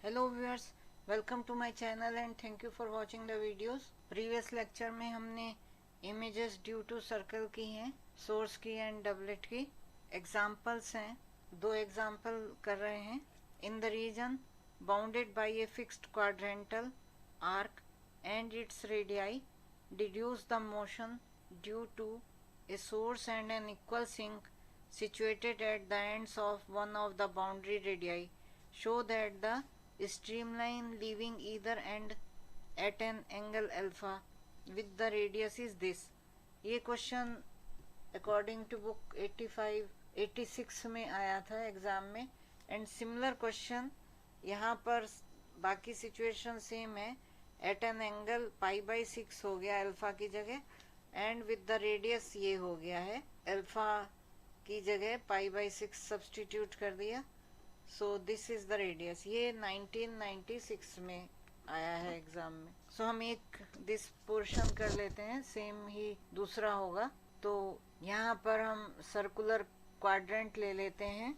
Hello viewers, welcome to my channel and thank you for watching the videos. Previous lecture में हमने images due to circle की हैं, source की and doublet की। Examples हैं, दो एग्जांपल कर रहे हैं। In the region bounded by a fixed quadrantal arc and its radii, deduce the motion due to a source and an equal sink situated at the ends of one of the boundary radii. Show that the streamline leaving either end at an angle alpha with the radius is this. ये question according to book 86 में आया था exam में। And similar question यहाँ पर बाकी situation same है। Eight an angle π/6 हो गया अल्फा की जगह, एंड विद द रेडियस ये हो गया है, अल्फा की जगह π/6 सब्सटीट्यूट कर दिया। सो दिस इज द रेडियस। ये 1996 में आया है एग्जाम में। सो हम एक दिस पोर्शन कर लेते हैं, सेम ही दूसरा होगा। तो यहाँ पर हम सर्कुलर क्वाड्रेंट ले लेते हैं।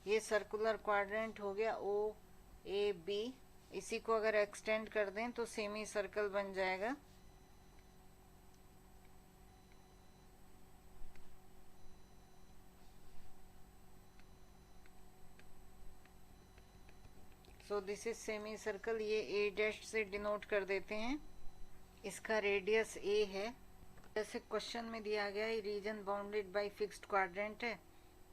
ये सर्कुलर क्वाड्रेंट हो गया OAB। इसी को अगर एक्सटेंड कर दें तो सेमी सर्कल बन जाएगा। सो दिस इज सेमी सर्कल। ये A' से डिनोट कर देते हैं। इसका रेडियस A है। जैसे क्वेश्चन में दिया गया है, region bounded by fixed quadrant है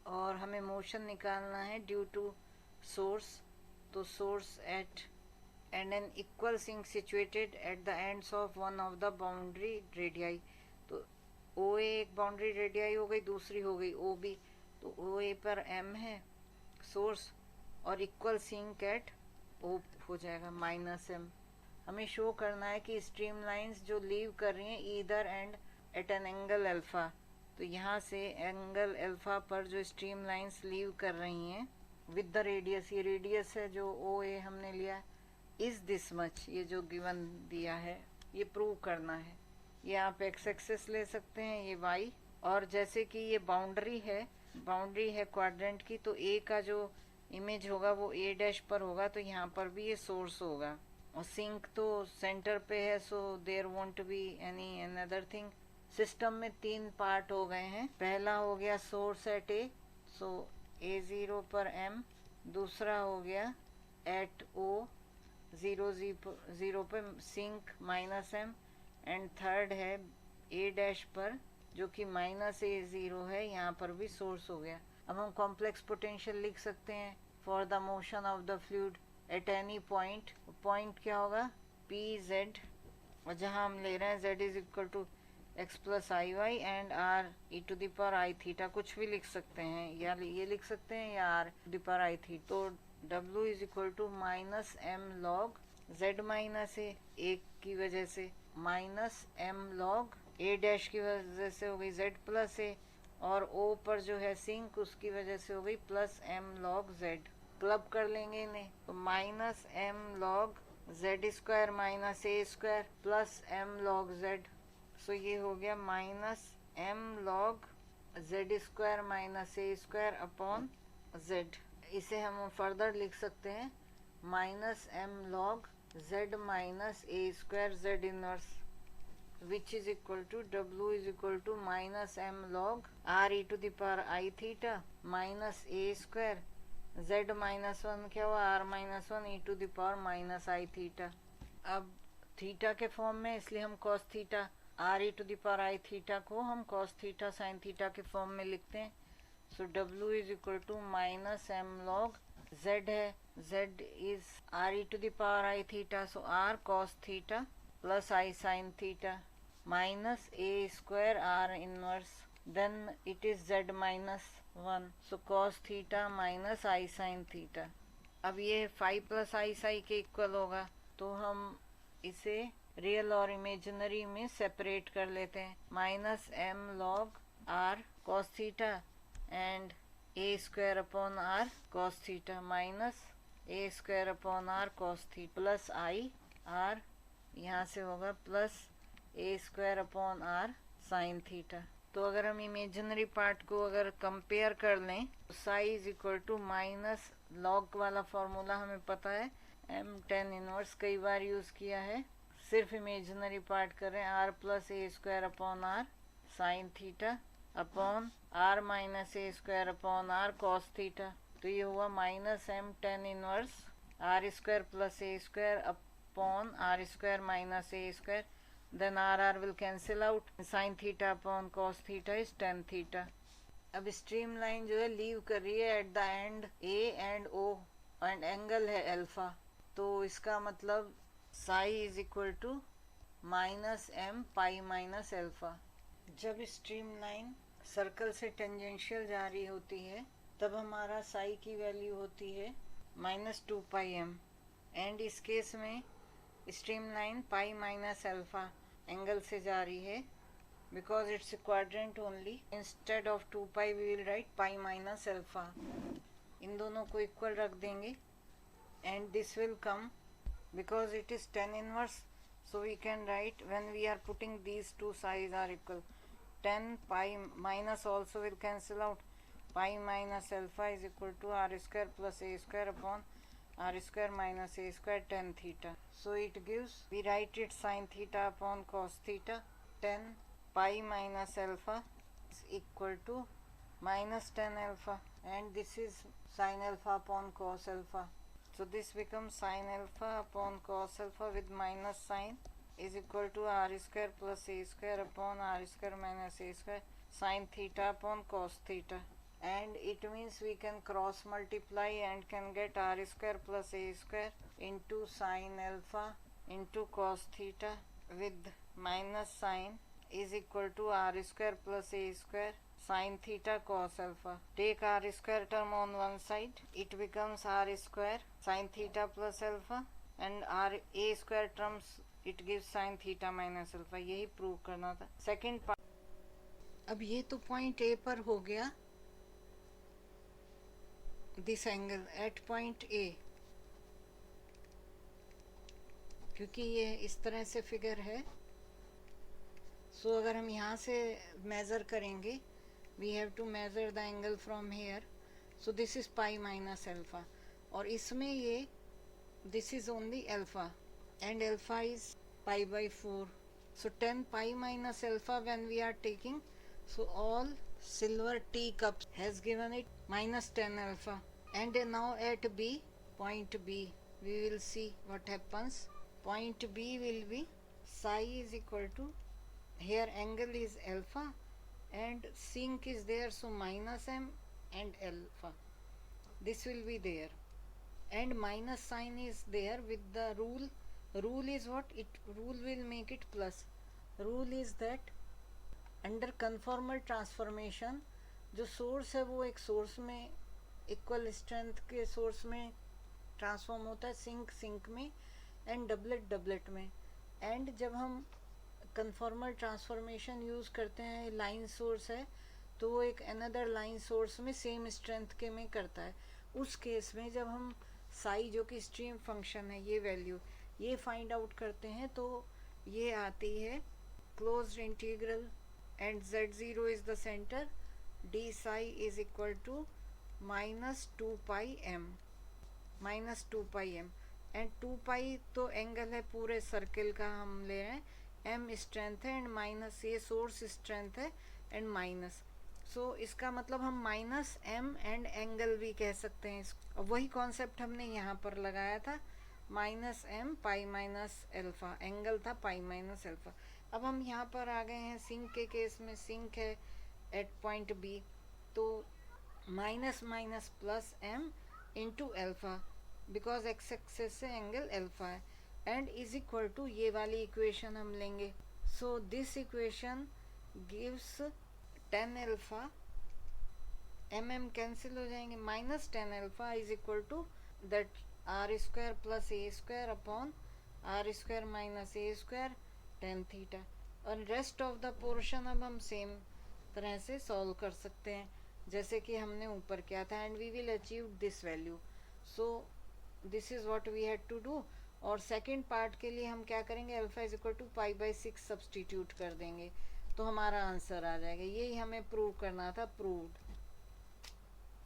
और हमें मोशन निकालना है ड्यू टू सोर्स। तो source at and an equal sink situated at the ends of one of the boundary radii. तो OA एक बाउंड्री रेडियाई हो गई, दूसरी हो गई OB। तो OA पर M है सोर्स और इक्वल सिंक एट O हो जाएगा -M। हमें शो करना है कि स्ट्रीम लाइंस जो लीव कर रही हैं either end at an angle alpha. तो यहाँ से एंगल अल्फा पर जो स्ट्रीम लाइंस लीव कर रही हैं विद द रेडियस, ये रेडियस है जो OA हमने लिया, इज दिस मच। ये जो गिवन दिया है ये प्रूव करना है। ये आप एक्स एक्सिस ले सकते हैं, ये Y। और जैसे कि ये बाउंड्री है क्वाड्रेंट की, तो A का जो इमेज होगा वो A' पर होगा, तो यहाँ पर भी ये सोर्स होगा। और सिंक तो सेंटर पे है, so there won't be any another thing. System में 3 पार्ट हो गए हैं। पहला हो गया source eight A, so A0 पर M। दूसरा हो गया एट O 0 पे सिंक -M। एंड थर्ड है A' पर जो कि -A0 है, यहाँ पर भी सोर्स हो गया। अब हम कॉम्प्लेक्स पोटेंशियल लिख सकते हैं for the motion of the fluid at any point. Point क्या होगा PZ, और जहाँ हम ले रहे हैं Z is equal to x + IY and r e⁻I⁻, कुछ भी लिख सकते हैं, या ये लिख सकते हैं या r⁻I⁻। तो W is equal to -M log Z -A, एक की वजह से -M log A' की वजह से हो गई Z + A, और O पर जो है सिंक उसकी वजह से हो गई +M log Z। क्लब कर लेंगे इन्हें, तो -M log Z² - A² +M log Z। सो ये हो गया -M log Z² - A² upon Z। इसे हम फर्दर लिख सकते हैं -M log Z -A² Z inverse, which is equal to W is equal to -M log r⁻I⁻ minus A²। Z -1 क्या हुआ, r-1 e⁻I⁻। अब थीटा के फॉर्म में, इसलिए हम cos थीटा r⁻I⁻ को हम cos थीटा sin थीटा के फॉर्म में लिखते हैं। सो W is equal to -M log Z है, Z is r⁻I⁻, so r cos theta plus I sin theta minus A² r inverse, then it is Z -1, so cos theta minus I sin theta। अब ये phi plus I psi के equal होगा, तो हम इसे real और imaginary में separate कर लेते हैं। -M log r cos theta and A² upon r cos theta minus A² upon r cos theta plus I r, यहाँ से होगा +A² upon r sin theta. तो अगर हम इमेजिनरी पार्ट को अगर कंपेयर कर लें तो psi is equal to minus log वाला फॉर्मूला हमें पता है, m tan इनवर्स कई बार यूज किया है। सिर्फ इमेजिनरी पार्ट करें r plus a square upon r sine theta upon r minus a square upon r cos theta. तो ये हुआ minus m tan inverse r square plus a square upon r square minus a square. then r will cancel out, sin theta upon cos theta is tan theta। अब stream line जो है leave कर रही है at the end a and o and angle है alpha, तो इसका मतलब psi is equal to minus m pi minus alpha. जब स्ट्रीम लाइन सर्कल से टेंजेंशियल जा रही होती है तब हमारा साई की वैल्यू होती है -2πm, एंड इस केस में stream line pi minus alpha angle से जा रही है because it's quadrant only. Instead of 2π we will write pi minus alpha. इन दोनों को इक्वल रख देंगे and this will come because it is tan inverse, so we can write when we are putting these two side are equal, tan pi minus also will cancel out, pi minus alpha is equal to r square plus a square upon r square minus a square tan theta. So it gives, we write it sin theta upon cos theta, tan pi minus alpha is equal to minus tan alpha, and this is sin alpha upon cos alpha. So this becomes sin alpha upon cos alpha with minus sign is equal to r square plus a square upon r square minus a square sin theta upon cos theta. And it means we can cross multiply and can get r square plus a square into sin alpha into cos theta with minus sign is equal to r square plus a square sin theta cos alpha. Take r square term on one side, it becomes r square sin theta plus alpha, and r a square terms it gives sin theta minus alpha। यही prove करना था second part. अब ये तो point A पर हो गया, this angle at point A, क्योंकि ये इस तरह से फिगर है। सो अगर हम यहाँ से मेज़र करेंगे, we have to measure the angle from here, so this is pi minus alpha, और इसमें ये this is only alpha and alpha is pi by 4, so 10 pi minus alpha when we are taking, so all silver teacups has given it minus 10 alpha, and now at B, point B, we will see what happens. Point B will be psi is equal to, here angle is alpha and sink is there, so minus m and alpha, this will be there, and minus sign is there with the rule. Rule is what? It rule will make it plus. Rule is that under conformal transformation जो source है वो एक source में equal strength के source में transform होता है, sink में, एंड डबलेट में। एंड जब हम कन्फॉर्मल ट्रांसफॉर्मेशन यूज़ करते हैं, लाइन सोर्स है तो वो एक अनदर लाइन सोर्स में सेम स्ट्रेंथ के में करता है। उस केस में जब हम साई जो कि स्ट्रीम फंक्शन है, ये वैल्यू ये फाइंड आउट करते हैं तो ये आती है closed integral and z0 is the center, d psi is equal to minus 2pi m, minus 2pi m, and 2pi तो एंगल है पूरे सर्किल का हम ले रहे हैं, m स्ट्रेंथ है एंड माइनस ये सोर्स स्ट्रेंथ है एंड माइनस, सो इसका मतलब हम माइनस m एंड एंगल भी कह सकते हैं। अब वही कॉन्सेप्ट हमने यहाँ पर लगाया था, minus m pi minus alpha, angle था पाई माइनस अल्फा। अब हम यहाँ पर आ गए हैं सिंक के केस में, सिंक है एट पॉइंट बी, तो minus minus plus m into alpha because x axis से एंगल अल्फा है, एंड इज इक्वल टू ये वाली इक्वेशन हम लेंगे। So this equation gives tan alpha, mm cancel हो जाएंगे, minus tan alpha is equal to that r square plus a square upon r square minus a square tan theta, और rest of the portion अब हम same तरह से solve कर सकते हैं जैसे कि हमने ऊपर किया था, and we will achieve this value. So this is what we had to do. और सेकंड पार्ट के लिए हम क्या करेंगे, alpha is equal to pi by 6 substitute कर देंगे, तो हमारा आंसर आ जाएगा। यही हमें प्रूव करना था, प्रूव्ड।